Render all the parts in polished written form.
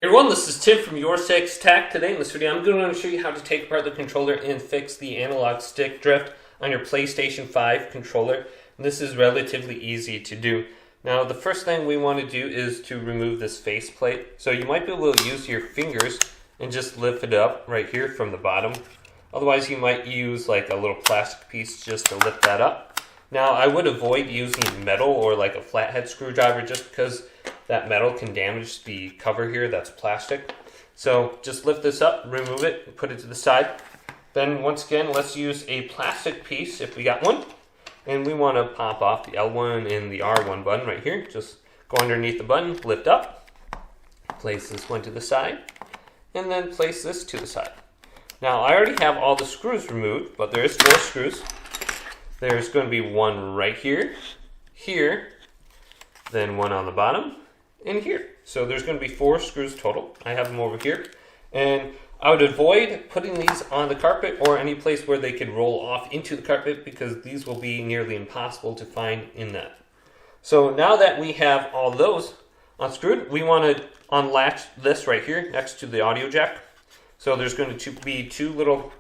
Everyone, this is Tim from YourSixTech. Today in this video, I'm going to show you how to take apart the controller and fix the analog stick drift on your PlayStation 5 controller. This is relatively easy to do. Now, the first thing we want to do is to remove this faceplate. So you might be able to use your fingers and just lift it up right here from the bottom. Otherwise, you might use like a little plastic piece just to lift that up. Now, I would avoid using metal or like a flathead screwdriver just because that metal can damage the cover here that's plastic. So just lift this up, remove it, put it to the side. Then once again, let's use a plastic piece if we got one. And we want to pop off the L1 and the R1 button right here. Just go underneath the button, lift up, place this one to the side, and then place this to the side. Now I already have all the screws removed, but there is 4 screws. There's going to be one right here, here, then one on the bottom, and here. So there's going to be 4 screws total. I have them over here. And I would avoid putting these on the carpet or any place where they could roll off into the carpet because these will be nearly impossible to find in that. So now that we have all those unscrewed, we want to unlatch this right here next to the audio jack. So there's going to be 2 little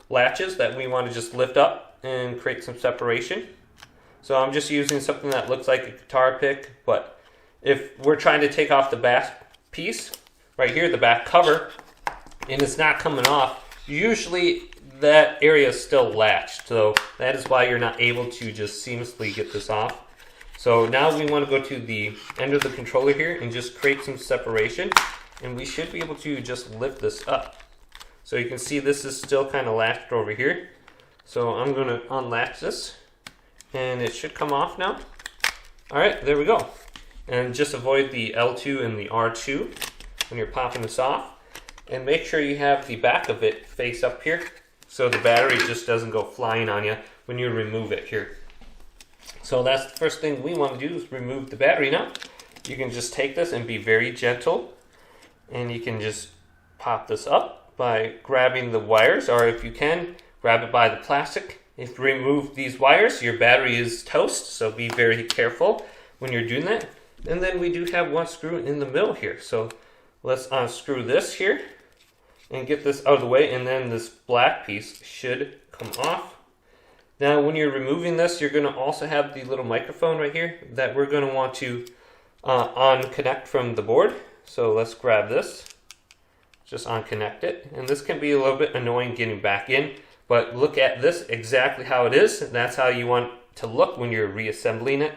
latches that we want to just lift up and create some separation. So I'm just using something that looks like a guitar pick, but if we're trying to take off the back piece, right here, the back cover, and it's not coming off, usually that area is still latched. So that is why you're not able to just seamlessly get this off. So now we want to go to the end of the controller here and just create some separation, and we should be able to just lift this up. So you can see this is still kind of latched over here. So I'm going to unlatch this, and it should come off now. All right, there we go. And just avoid the L2 and the R2 when you're popping this off. And make sure you have the back of it face up here so the battery just doesn't go flying on you when you remove it here. So that's the first thing we want to do is remove the battery now. You can just take this and be very gentle, and you can just pop this up by grabbing the wires, or if you can, grab it by the plastic. If you remove these wires, your battery is toast, so be very careful when you're doing that. And then we do have 1 screw in the middle here. So let's unscrew this here and get this out of the way, and then this black piece should come off. Now when you're removing this, you're going to also have the little microphone right here that we're going to want to unconnect from the board. So let's grab this, just unconnect it, and this can be a little bit annoying getting back in. But look at this exactly how it is. That's how you want to look when you're reassembling it.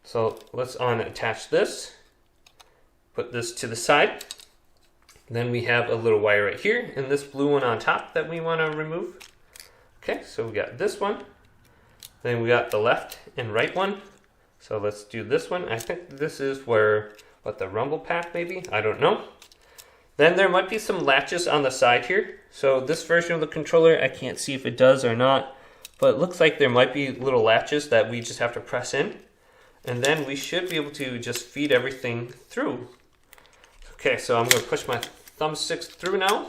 So let's unattach this. Put this to the side. Then we have a little wire right here and this blue one on top that we want to remove. Okay, so we got this one. Then we got the left and right one. So let's do this one. I think this is where, the rumble pack maybe? I don't know. Then there might be some latches on the side here. So this version of the controller, I can't see if it does or not, but it looks like there might be little latches that we just have to press in. And then we should be able to just feed everything through. Okay, so I'm going to push my thumbsticks through now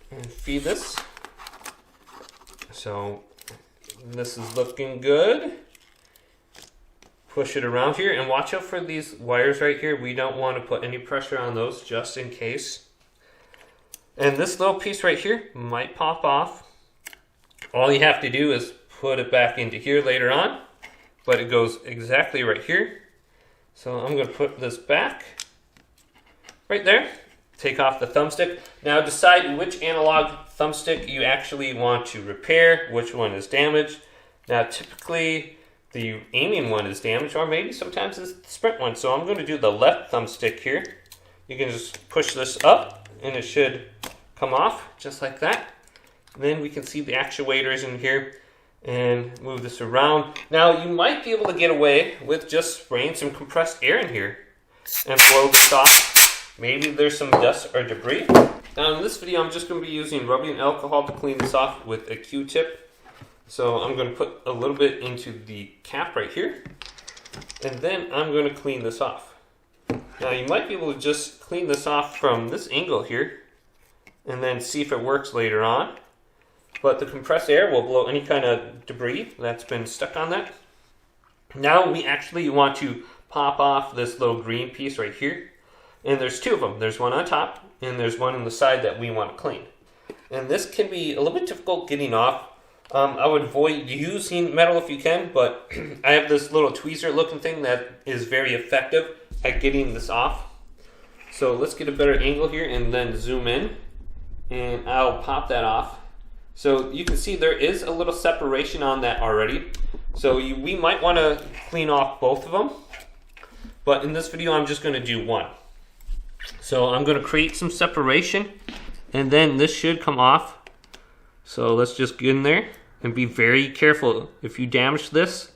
and feed this. So this is looking good. Push it around here and watch out for these wires right here. We don't want to put any pressure on those just in case. And this little piece right here might pop off. All you have to do is put it back into here later on, but it goes exactly right here. So I'm going to put this back right there. Take off the thumbstick. Now decide which analog thumbstick you actually want to repair, which one is damaged. Now typically the aiming one is damaged, or maybe sometimes it's the sprint one. So I'm going to do the left thumbstick here. You can just push this up and it should come off just like that. And then we can see the actuators in here and move this around. Now you might be able to get away with just spraying some compressed air in here and blow this off. Maybe there's some dust or debris. Now in this video I'm just going to be using rubbing alcohol to clean this off with a Q-tip. So I'm going to put a little bit into the cap right here, and then I'm going to clean this off. Now you might be able to just clean this off from this angle here, and then see if it works later on. But the compressed air will blow any kind of debris that's been stuck on that. Now we actually want to pop off this little green piece right here. And there's two of them. There's one on top, and there's one on the side that we want to clean. And this can be a little bit difficult getting off. I would avoid using metal if you can, but I have this little tweezer looking thing that is very effective at getting this off. So let's get a better angle here and then zoom in, and I'll pop that off. So you can see there is a little separation on that already. So we might want to clean off both of them, but in this video I'm just going to do one. So I'm going to create some separation, and then this should come off. So let's just get in there and be very careful. If you damage this,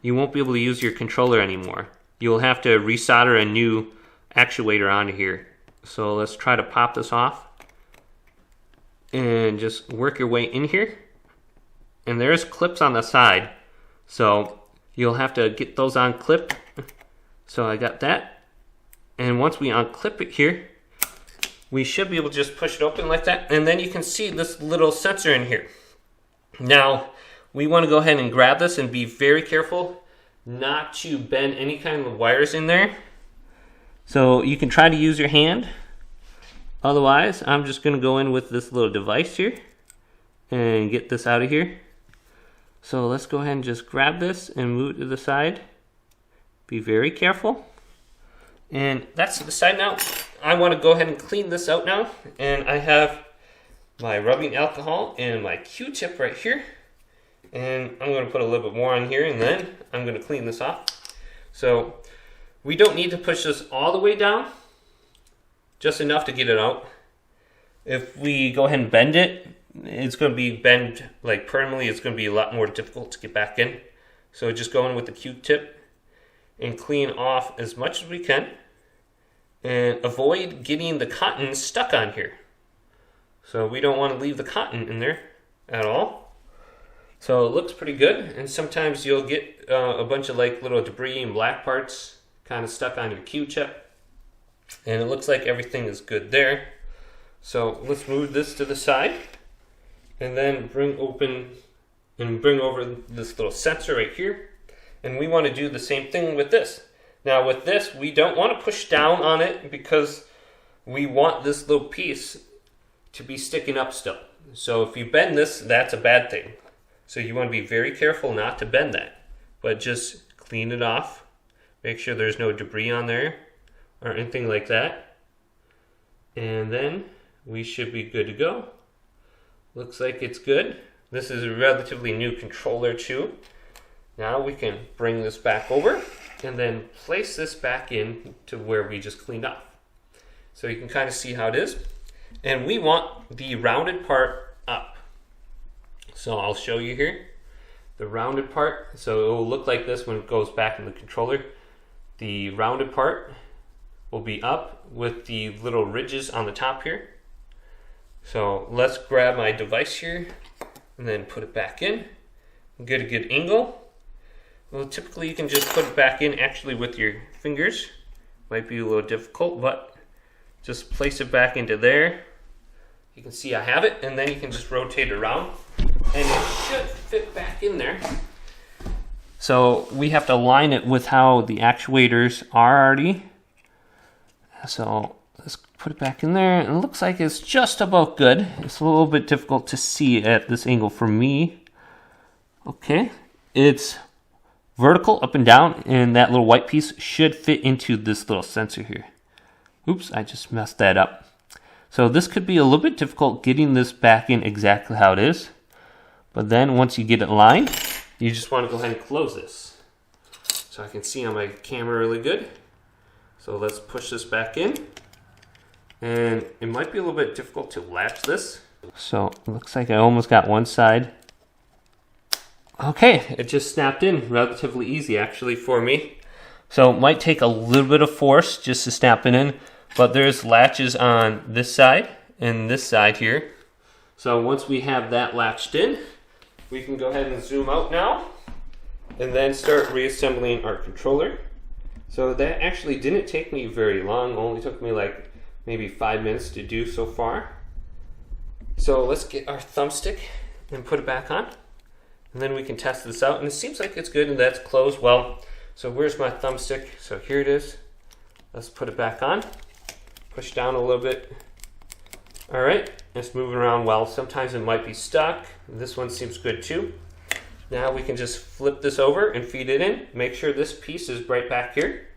you won't be able to use your controller anymore. You'll have to resolder a new actuator onto here. So let's try to pop this off and just work your way in here. And there's clips on the side, so you'll have to get those on clip. So I got that, and once we unclip it here, we should be able to just push it open like that, and then you can see this little sensor in here. Now we want to go ahead and grab this and be very careful not to bend any kind of wires in there. So you can try to use your hand. Otherwise, I'm just going to go in with this little device here and get this out of here. So let's go ahead and just grab this and move it to the side. Be very careful. And that's to the side now. I want to go ahead and clean this out now. And I have my rubbing alcohol and my Q-tip right here. And I'm going to put a little bit more on here, and then I'm going to clean this off. So we don't need to push this all the way down, just enough to get it out. If we go ahead and bend it, it's going to be bent like permanently. It's going to be a lot more difficult to get back in. So just go in with the Q-tip and clean off as much as we can, and avoid getting the cotton stuck on here. So we don't want to leave the cotton in there at all. So it looks pretty good, and sometimes you'll get a bunch of like little debris and black parts kind of stuck on your Q-tip, and it looks like everything is good there. So let's move this to the side, and then bring over this little sensor right here. And we want to do the same thing with this. Now with this, we don't want to push down on it because we want this little piece to be sticking up still. So if you bend this, that's a bad thing. So you want to be very careful not to bend that, but just clean it off. Make sure there's no debris on there or anything like that. And then we should be good to go. Looks like it's good. This is a relatively new controller too. Now we can bring this back over and then place this back in to where we just cleaned off. So you can kind of see how it is. And we want the rounded part up. So I'll show you here the rounded part. So it will look like this when it goes back in the controller. The rounded part will be up with the little ridges on the top here. So let's grab my device here and then put it back in. Get a good angle. Well, typically you can just put it back in actually with your fingers. Might be a little difficult, but just place it back into there. You can see I have it, and then you can just rotate it around, and it should fit back in there. So we have to align it with how the actuators are already. So let's put it back in there, and it looks like it's just about good. It's a little bit difficult to see at this angle for me. Okay, it's vertical up and down, and that little white piece should fit into this little sensor here. Oops, I just messed that up. So this could be a little bit difficult getting this back in exactly how it is. But then once you get it aligned, you just want to go ahead and close this. So I can see on my camera really good. So let's push this back in. And it might be a little bit difficult to latch this. So it looks like I almost got one side. Okay, it just snapped in relatively easy actually for me. So it might take a little bit of force just to snap it in, but there's latches on this side and this side here. So once we have that latched in, we can go ahead and zoom out now and then start reassembling our controller. So that actually didn't take me very long, only took me like maybe 5 minutes to do so far. So let's get our thumbstick and put it back on. And then we can test this out, and it seems like it's good, and that's closed well. So where's my thumbstick? So here it is. Let's put it back on. push down a little bit. All right, it's moving around well. Sometimes it might be stuck. This one seems good too. Now we can just flip this over and feed it in. Make sure this piece is right back here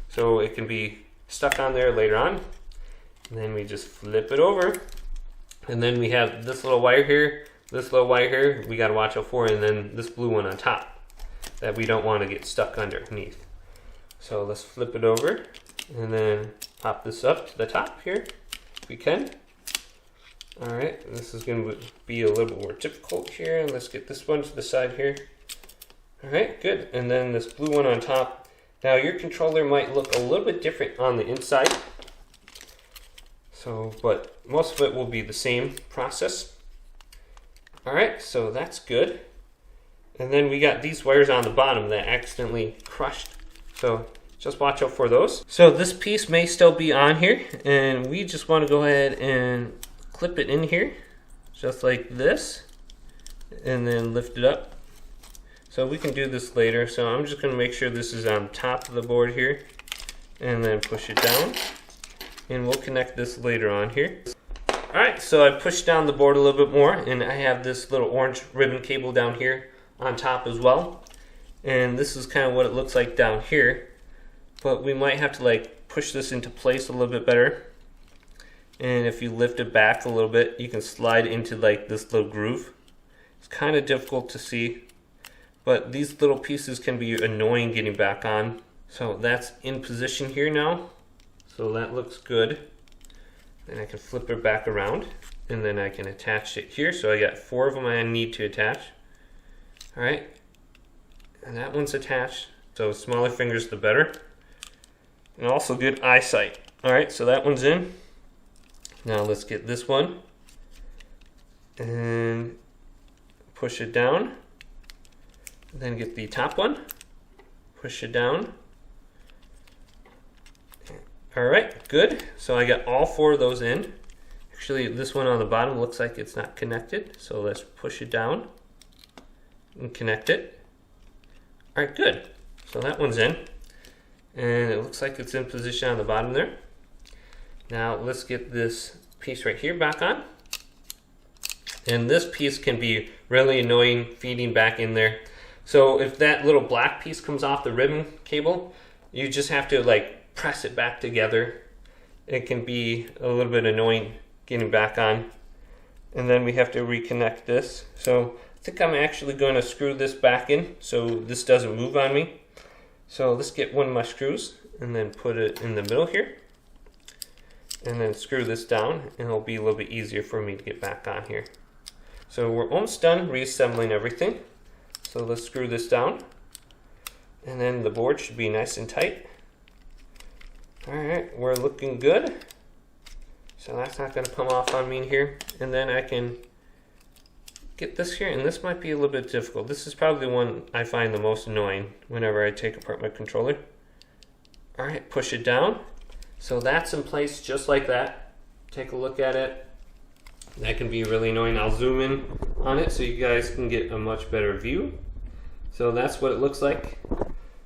so it can be stuck on there later on. And then we just flip it over. And then we have this little wire here, this little wire here we gotta watch out for, and then this blue one on top that we don't want to get stuck underneath. So let's flip it over and then pop this up to the top here if we can. All right, this is going to be a little bit more difficult here. Let's get this one to the side here. All right, good. And then this blue one on top. Now your controller might look a little bit different on the inside. But most of it will be the same process. All right, so that's good. And then we got these wires on the bottom that accidentally crushed. So just watch out for those. So this piece may still be on here, and we just want to go ahead and clip it in here, just like this, and then lift it up. So we can do this later. So I'm just going to make sure this is on top of the board here, and then push it down. And we'll connect this later on here. Alright, so I pushed down the board a little bit more, and I have this little orange ribbon cable down here on top as well. And this is kind of what it looks like down here. But we might have to like push this into place a little bit better. And if you lift it back a little bit, you can slide into like this little groove. It's kind of difficult to see, but these little pieces can be annoying getting back on. So that's in position here now. So that looks good. Then I can flip it back around, and then I can attach it here. So I got 4 of them I need to attach. All right, and that one's attached. So smaller fingers, the better. And also good eyesight. All right, so that one's in. Now let's get this one and push it down. Then get the top one, push it down. All right, good. So I got all 4 of those in. Actually, this one on the bottom looks like it's not connected. So let's push it down and connect it. All right, good. So that one's in. And it looks like it's in position on the bottom there. Now let's get this piece right here back on. And this piece can be really annoying feeding back in there. So if that little black piece comes off the ribbon cable, you just have to like press it back together. It can be a little bit annoying getting back on. And then we have to reconnect this. So I think I'm actually going to screw this back in so this doesn't move on me. So let's get one of my screws and then put it in the middle here. And then screw this down, and it'll be a little bit easier for me to get back on here. So we're almost done reassembling everything. So let's screw this down. And then the board should be nice and tight. Alright, we're looking good. So that's not going to come off on me in here. And then I can get this here, and this might be a little bit difficult. This is probably the one I find the most annoying whenever I take apart my controller. Alright, push it down. So that's in place just like that. Take a look at it. That can be really annoying. I'll zoom in on it so you guys can get a much better view. So that's what it looks like.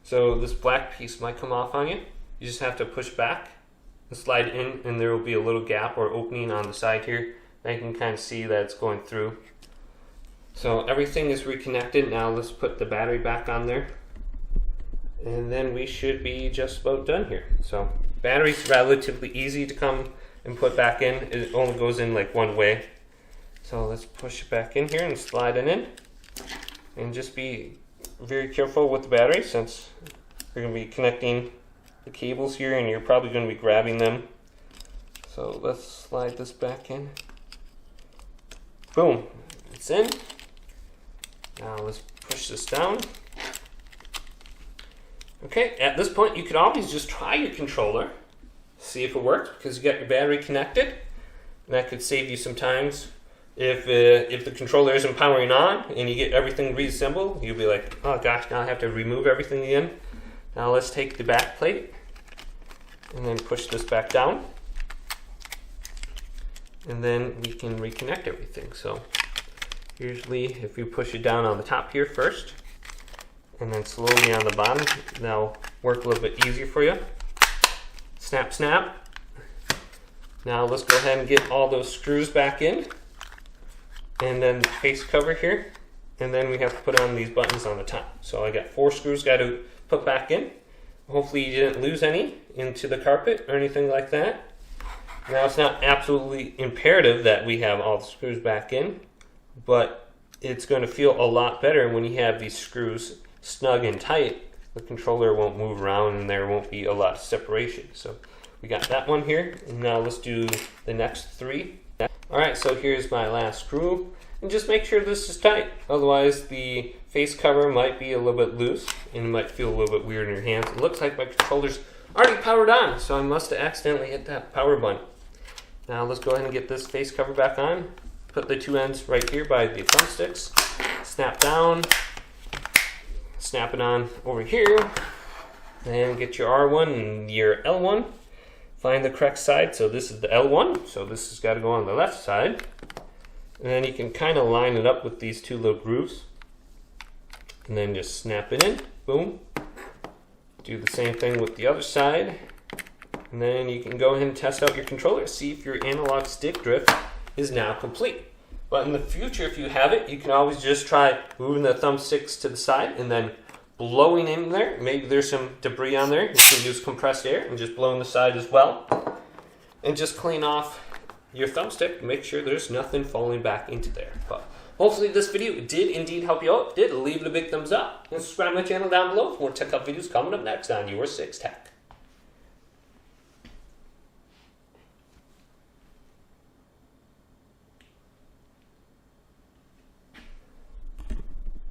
So this black piece might come off on you. You just have to push back and slide in, and there will be a little gap or opening on the side here. And you can kind of see that it's going through. So everything is reconnected. Now let's put the battery back on there. And then we should be just about done here. So battery's relatively easy to come and put back in. It only goes in like one way. So let's push it back in here and slide it in. And just be very careful with the battery since you're going to be connecting the cables here and you're probably going to be grabbing them. So let's slide this back in. Boom, it's in. Now let's push this down. Okay, at this point you could always just try your controller, see if it works, because you got your battery connected. And that could save you some times. If the controller isn't powering on and you get everything reassembled, you'll be like, oh gosh, now I have to remove everything again. Now let's take the back plate and then push this back down. And then we can reconnect everything. So usually if you push it down on the top here first, and then slowly on the bottom, that'll work a little bit easier for you. Snap, snap. Now let's go ahead and get all those screws back in, and then the face cover here, and then we have to put on these buttons on the top. So I got 4 screws got to put back in. Hopefully you didn't lose any into the carpet or anything like that. Now it's not absolutely imperative that we have all the screws back in, but it's going to feel a lot better when you have these screws snug and tight. The controller won't move around and there won't be a lot of separation. So we got that one here, and now let's do the next 3. Alright, so here's my last screw, and just make sure this is tight, otherwise the face cover might be a little bit loose and it might feel a little bit weird in your hands. It looks like my controller's already powered on, so I must have accidentally hit that power button. Now let's go ahead and get this face cover back on. Put the 2 ends right here by the thumbsticks, snap down, snap it on over here, and get your R1 and your L1. Find the correct side, so this is the L1, so this has got to go on the left side. And then you can kind of line it up with these 2 little grooves. And then just snap it in, boom. Do the same thing with the other side. And then you can go ahead and test out your controller, see if your analog stick drift is now complete. But in the future, if you have it, you can always just try moving the thumbsticks to the side and then blowing in there. Maybe there's some debris on there. You can use compressed air and just blow in the side as well. And just clean off your thumbstick. Make sure there's nothing falling back into there. But hopefully this video did indeed help you out. If it did, leave it a big thumbs up. And subscribe to my channel down below for more tech up videos coming up next on YourSixTech.